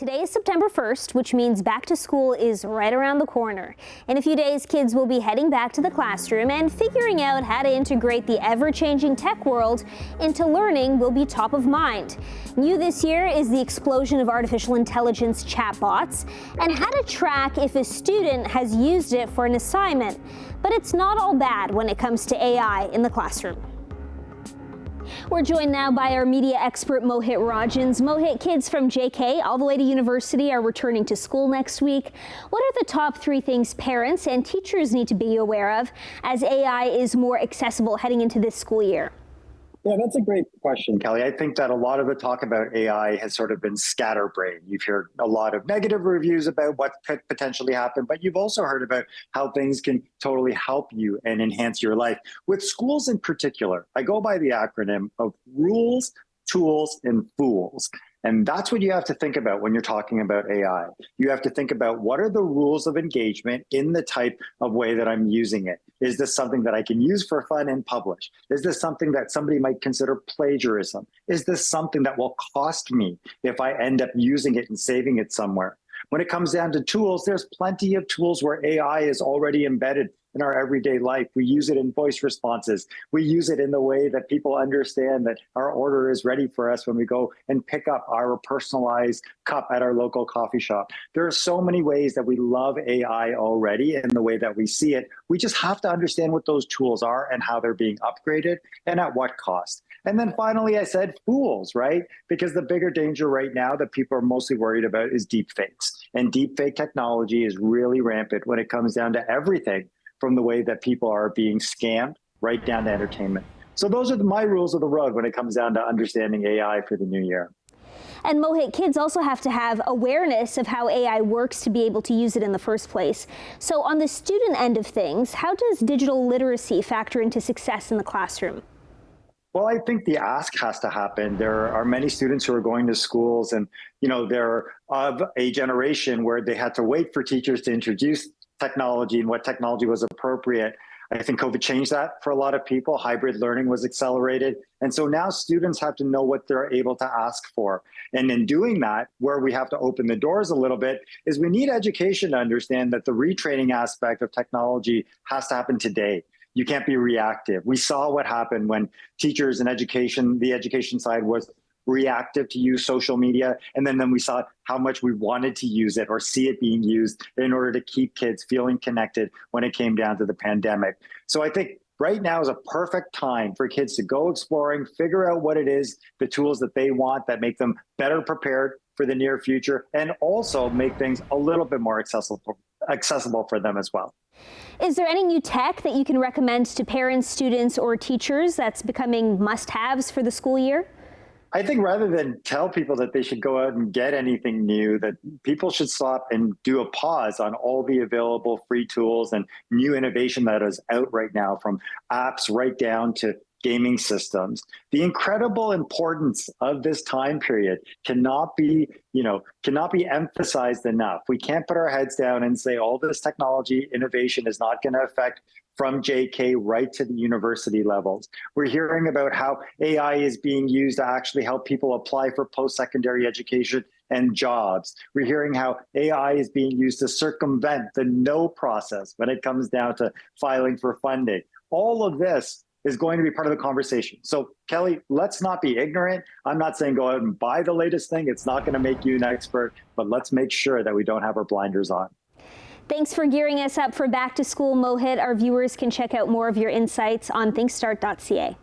Today is September 1st, which means back to school is right around the corner. In a few days, kids will be heading back to the classroom, and figuring out how to integrate the ever-changing tech world into learning will be top of mind. New this year is the explosion of artificial intelligence chatbots and how to track if a student has used it for an assignment. But it's not all bad when it comes to AI in the classroom. We're joined now by our media expert, Mohit Rajhans. Mohit, kids from JK all the way to university are returning to school next week. What are the top 3 things parents and teachers need to be aware of as AI is more accessible heading into this school year? Yeah, that's a great question, Kelly. I think that a lot of the talk about AI has sort of been scatterbrained. You've heard a lot of negative reviews about what could potentially happen, but you've also heard about how things can totally help you and enhance your life. With schools in particular, I go by the acronym of rules, tools, and fools. And that's what you have to think about when you're talking about AI. You have to think about what are the rules of engagement in the type of way that I'm using it. Is this something that I can use for fun and publish? Is this something that somebody might consider plagiarism? Is this something that will cost me if I end up using it and saving it somewhere? When it comes down to tools, there's plenty of tools where AI is already embedded in our everyday life. We use it in voice responses. We use it in the way that people understand that our order is ready for us when we go and pick up our personalized cup at our local coffee shop. There are so many ways that we love AI already in the way that we see it. We just have to understand what those tools are and how they're being upgraded and at what cost. And then finally, I said fools, right? Because the bigger danger right now that people are mostly worried about is deepfakes. And deepfake technology is really rampant when it comes down to everything from the way that people are being scammed right down to entertainment. So those are my rules of the road when it comes down to understanding AI for the new year. And Mohit, kids also have to have awareness of how AI works to be able to use it in the first place. So on the student end of things, how does digital literacy factor into success in the classroom? Well, I think the ask has to happen. There are many students who are going to schools and, they're of a generation where they had to wait for teachers to introduce technology and what technology was appropriate. I think COVID changed that for a lot of people. Hybrid learning was accelerated. And so now students have to know what they're able to ask for. And in doing that, where we have to open the doors a little bit is we need education to understand that the retraining aspect of technology has to happen today. You can't be reactive. We saw what happened when teachers and education, the education side was reactive to use social media. And then we saw how much we wanted to use it or see it being used in order to keep kids feeling connected when it came down to the pandemic. So I think right now is a perfect time for kids to go exploring, figure out what it is, the tools that they want that make them better prepared for the near future, and also make things a little bit more accessible for them as well. Is there any new tech that you can recommend to parents, students, or teachers that's becoming must-haves for the school year? I think rather than tell people that they should go out and get anything new, that people should stop and do a pause on all the available free tools and new innovation that is out right now, from apps right down to gaming systems. The incredible importance of this time period cannot be emphasized enough. We can't put our heads down and say all this technology innovation is not going to affect from JK right to the university levels. We're hearing about how AI is being used to actually help people apply for post-secondary education and jobs. We're hearing how AI is being used to circumvent the no process when it comes down to filing for funding. All of this is going to be part of the conversation. So Kelly, let's not be ignorant. I'm not saying go out and buy the latest thing. It's not going to make you an expert, but let's make sure that we don't have our blinders on. Thanks for gearing us up for back to school, Mohit. Our viewers can check out more of your insights on thinkstart.ca.